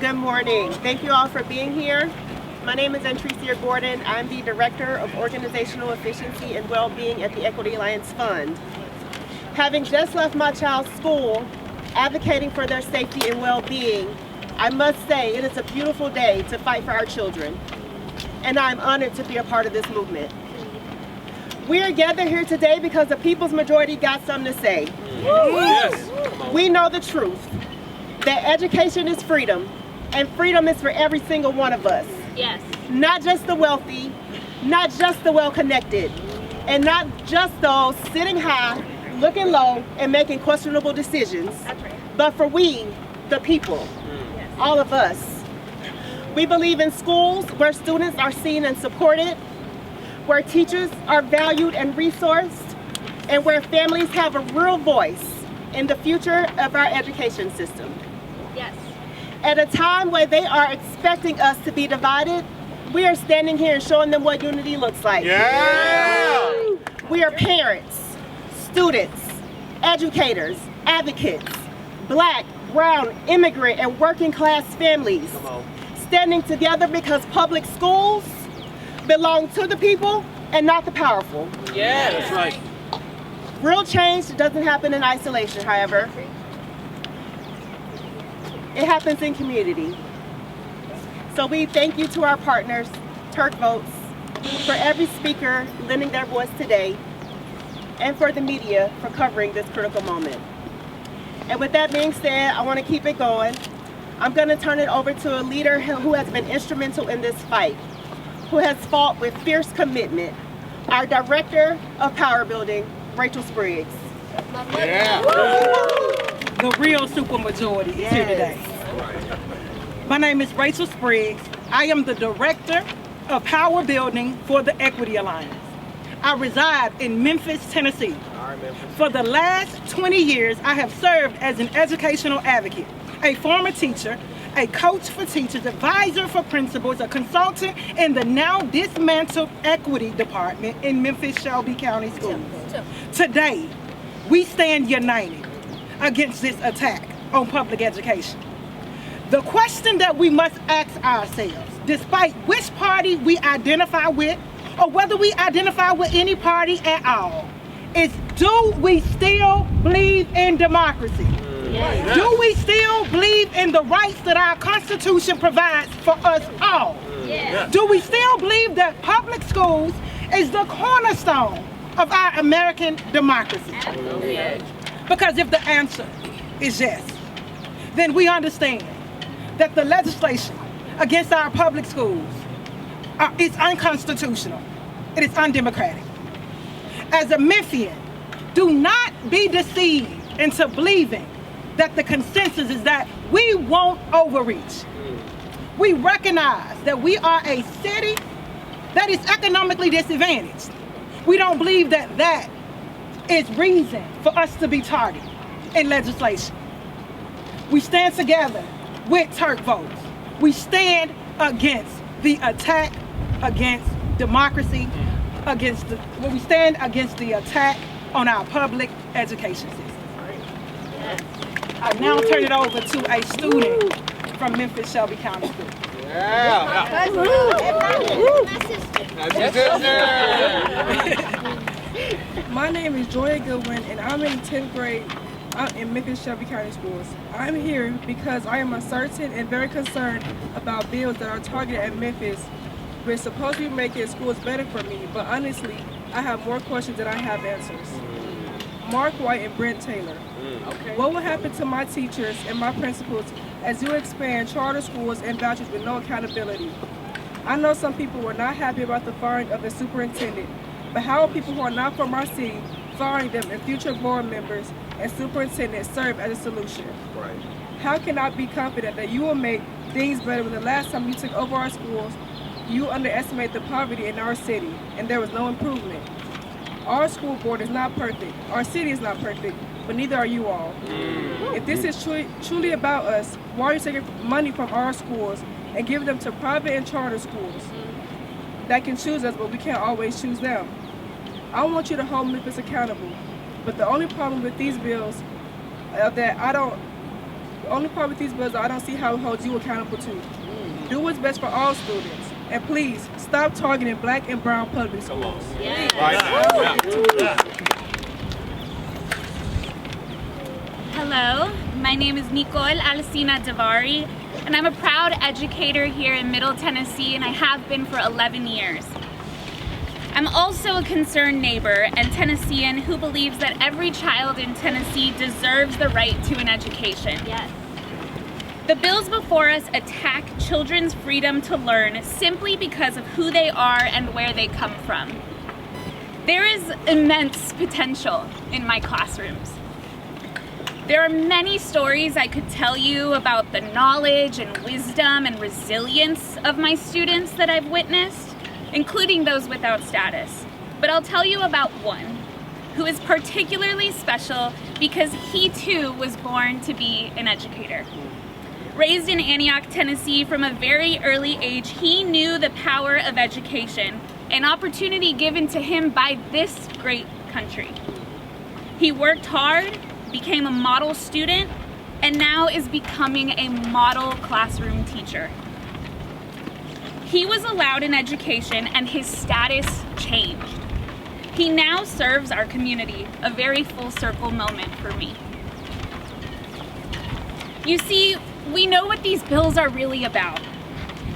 Good morning. Thank you all for being here. My name is Antricia Gordon. I'm the Director of Organizational Efficiency and Wellbeing at the Equity Alliance Fund. Having just left my child's school, advocating for their safety and well-being, I must say it is a beautiful day to fight for our children, and I'm honored to be a part of this movement. We are gathered here today because the people's majority got something to say. Yes. We know the truth, that education is freedom, and freedom is for every single one of us. Yes. Not just the wealthy, not just the well-connected, and not just those sitting high, looking low, and making questionable decisions, but for we, the people, all of us. We believe in schools where students are seen and supported, where teachers are valued and resourced, and where families have a real voice in the future of our education system. Yes. At a time where they are expecting us to be divided, we are standing here and showing them what unity looks like. Yeah! We are parents, students, educators, advocates, Black, brown, immigrant, and working class families, standing together because public schools belong to the people and not the powerful. Yeah, that's right. Real change doesn't happen in isolation, however. It happens in community. So we thank you to our partners, TIRRC Votes, for every speaker lending their voice today, and for the media for covering this critical moment. And with that being said, I want to keep it going. I'm going to turn it over to a leader who has been instrumental in this fight, who has fought with fierce commitment, our Director of Power Building, Rachael Spriggs. Yeah. The real supermajority is here today. My name is Rachael Spriggs. I am the Director of Power Building for the Equity Alliance. I reside in Memphis, Tennessee. For the last 20 years, I have served as an educational advocate, a former teacher, a coach for teachers, advisor for principals, a consultant in the now dismantled equity department in Memphis Shelby County Schools. Today, we stand united against this attack on public education. The question that we must ask ourselves, despite which party we identify with, or whether we identify with any party at all, is do we still believe in democracy? Yes. Do we still believe in the rights that our Constitution provides for us all? Yes. Do we still believe that public schools is the cornerstone of our American democracy? Yes. Because if the answer is yes, then we understand that the legislation against our public schools is unconstitutional. It is undemocratic. As a Memphian, do not be deceived into believing that the consensus is that we won't overreach. We recognize that we are a city that is economically disadvantaged. We don't believe that that is reason for us to be targeted in legislation. We stand together with TIRRC Votes. We stand against the attack against democracy, we stand against the attack on our public education system. I now turn it over to a student from Memphis Shelby County School. Yeah. My name is Joya Goodwin, and I'm in 10th grade in Memphis Shelby County Schools. I'm here because I am uncertain and very concerned about bills that are targeted at Memphis, which supposed to be making schools better for me, but honestly, I have more questions than I have answers. Mark White and Brent Taylor. Okay. What will happen to my teachers and my principals as you expand charter schools and vouchers with no accountability? I know some people were not happy about the firing of the superintendent, but how will people who are not from our city firing them and future board members and superintendents serve as a solution? Right. How can I be confident that you will make things better when the last time you took over our schools, you underestimate the poverty in our city and there was no improvement? Our school board is not perfect, our city is not perfect, but neither are you all. If this is truly about us, why are you taking money from our schools and giving them to private and charter schools that can choose us, but we can't always choose them? I want you to hold Memphis accountable, but the only problem with these bills that only part with these bills is I don't see how it holds you accountable to. Do what's best for all students. And please, stop targeting black and brown public schools. Hello, my name is Nichole Alsina-Davari, and I'm a proud educator here in Middle Tennessee, and I have been for 11 years. I'm also a concerned neighbor and Tennessean who believes that every child in Tennessee deserves the right to an education. Yes. The bills before us attack children's freedom to learn simply because of who they are and where they come from. There is immense potential in my classrooms. There are many stories I could tell you about the knowledge and wisdom and resilience of my students that I've witnessed, including those without status. But I'll tell you about one who is particularly special because he too was born to be an educator. Raised in Antioch, Tennessee from a very early age, he knew the power of education, an opportunity given to him by this great country. He worked hard, became a model student, and now is becoming a model classroom teacher. He was allowed an education and his status changed. He now serves our community, a very full circle moment for me. You see, we know what these bills are really about.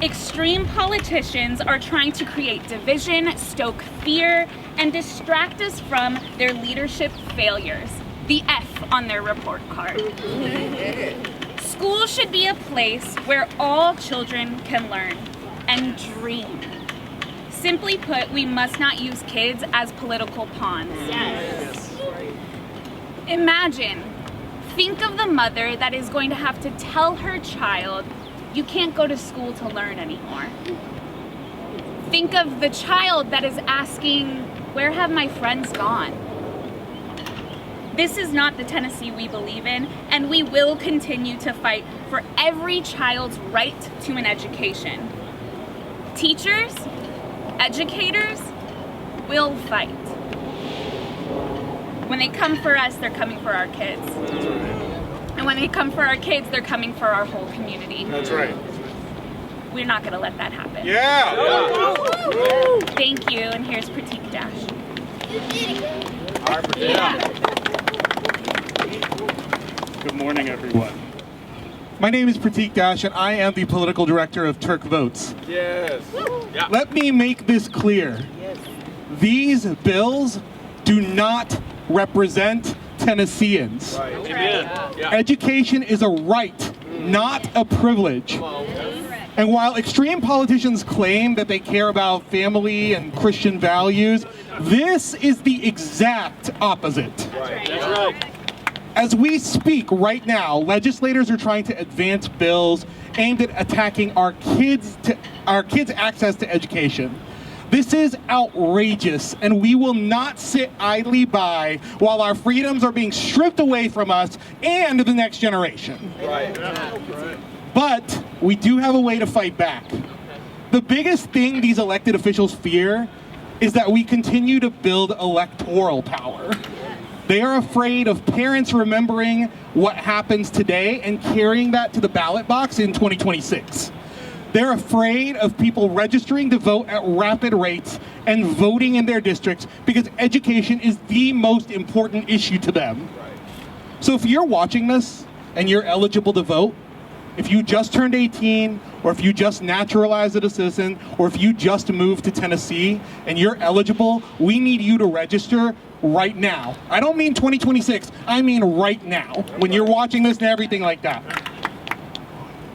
Extreme politicians are trying to create division, stoke fear, and distract us from their leadership failures. The F on their report card. School should be a place where all children can learn and dream. Simply put, we must not use kids as political pawns. Yes. Imagine, think of the mother that is going to have to tell her child, you can't go to school to learn anymore. Think of the child that is asking, where have my friends gone? This is not the Tennessee we believe in, and we will continue to fight for every child's right to an education. Teachers, educators, will fight. When they come for us, they're coming for our kids. And when they come for our kids, they're coming for our whole community. That's right. We're not gonna let that happen. Yeah. Thank you, and here's Pratik Dash. All right, Pratik. Good morning, everyone. My name is Pratik Dash, and I am the political director of TIRRC Votes. Yes. Yeah. Let me make this clear. These bills do not represent Tennesseans. Right. Amen. Yeah. Education is a right, not a privilege. And while extreme politicians claim that they care about family and Christian values, this is the exact opposite. Right. That's right. As we speak right now, legislators are trying to advance bills aimed at attacking our kids' access to education. This is outrageous, and we will not sit idly by while our freedoms are being stripped away from us and the next generation. Right. But we do have a way to fight back. The biggest thing these elected officials fear is that we continue to build electoral power. They are afraid of parents remembering what happens today and carrying that to the ballot box in 2026. They're afraid of people registering to vote at rapid rates and voting in their districts because education is the most important issue to them. So if you're watching this and you're eligible to vote, if you just turned 18, or if you just naturalized as a citizen, or if you just moved to Tennessee and you're eligible, we need you to register right now. I don't mean 2026, I mean right now, when you're watching this and everything like that.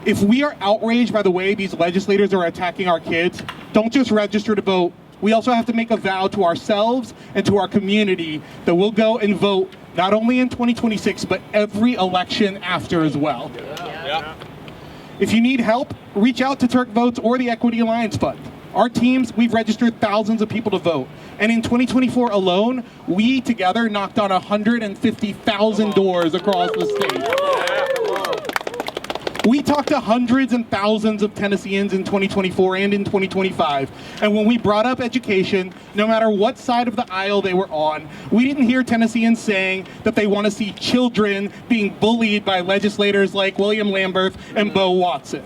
If we are outraged by the way these legislators are attacking our kids, don't just register to vote. We also have to make a vow to ourselves and to our community that we'll go and vote not only in 2026, but every election after as well. Yeah. If you need help, reach out to TIRRC Votes or the Equity Alliance Fund. Our teams, we've registered thousands of people to vote. And in 2024 alone, we together knocked on 150,000 doors across the state. We talked to hundreds and thousands of Tennesseans in 2024 and in 2025, and when we brought up education, no matter what side of the aisle they were on, we didn't hear Tennesseans saying that they want to see children being bullied by legislators like William Lamberth and Bo Watson.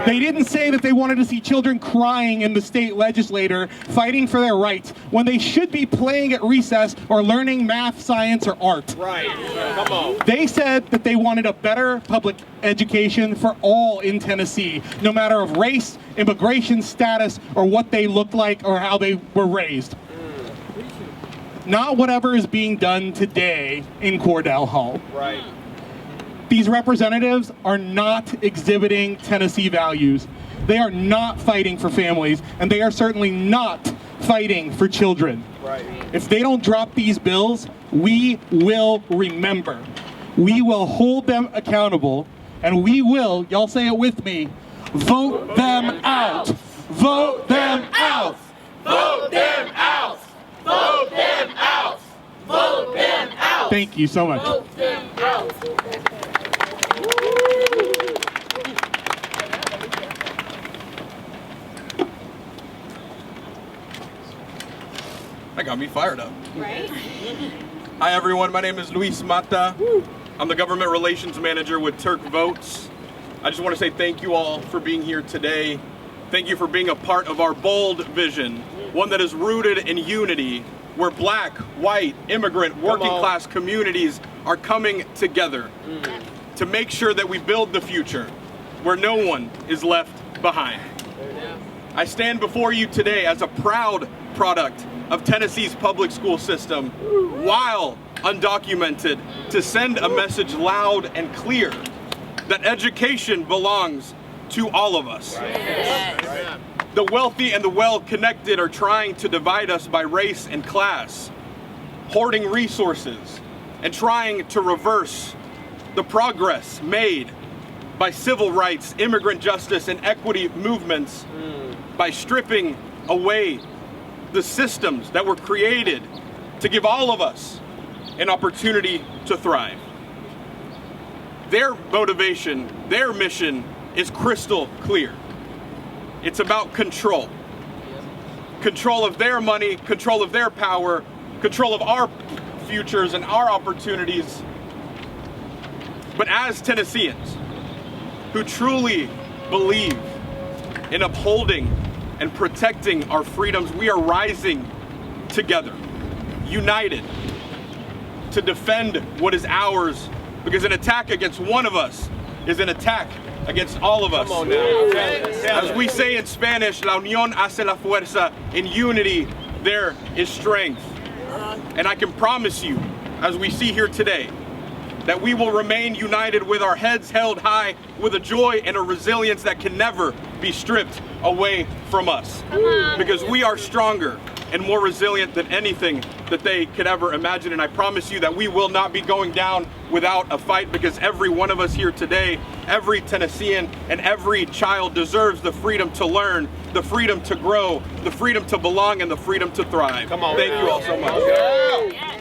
They didn't say that they wanted to see children crying in the state legislature fighting for their rights when they should be playing at recess or learning math, science, or art. Right. Come on. They said that they wanted a better public education for all in Tennessee, no matter of race, immigration status, or what they looked like or how they were raised. Not whatever is being done today in Cordell Hall. Right. These representatives are not exhibiting Tennessee values. They are not fighting for families, and they are certainly not fighting for children. Right. If they don't drop these bills, we will remember. We will hold them accountable, and we will, y'all say it with me, vote them out. Vote them out. Vote them out. Vote them out. Vote them out. Thank you so much. Vote them out. That got me fired up. Right? Hi everyone, my name is Luis Mata. I'm the Government Relations Manager with TIRRC Votes. I just want to say thank you all for being here today. Thank you for being a part of our bold vision, one that is rooted in unity, where black, white, immigrant, working class communities are coming together to make sure that we build the future where no one is left behind. I stand before you today as a proud product of Tennessee's public school system, while undocumented, to send a message loud and clear that education belongs to all of us. The wealthy and the well-connected are trying to divide us by race and class, hoarding resources, and trying to reverse the progress made by civil rights, immigrant justice, and equity movements by stripping away the systems that were created to give all of us an opportunity to thrive. Their motivation, their mission is crystal clear. It's about control. Control of their money, control of their power, control of our futures and our opportunities. But as Tennesseans who truly believe in upholding and protecting our freedoms, we are rising together, united, to defend what is ours, because an attack against one of us is an attack against all of us. Come on now. As we say in Spanish, la unión hace la fuerza. In unity, there is strength. And I can promise you, as we see here today, that we will remain united with our heads held high, with a joy and a resilience that can never be stripped away from us. Because we are stronger and more resilient than anything that they could ever imagine. And I promise you that we will not be going down without a fight, because every one of us here today, every Tennessean and every child deserves the freedom to learn, the freedom to grow, the freedom to belong, and the freedom to thrive. Come on. Thank you all so much.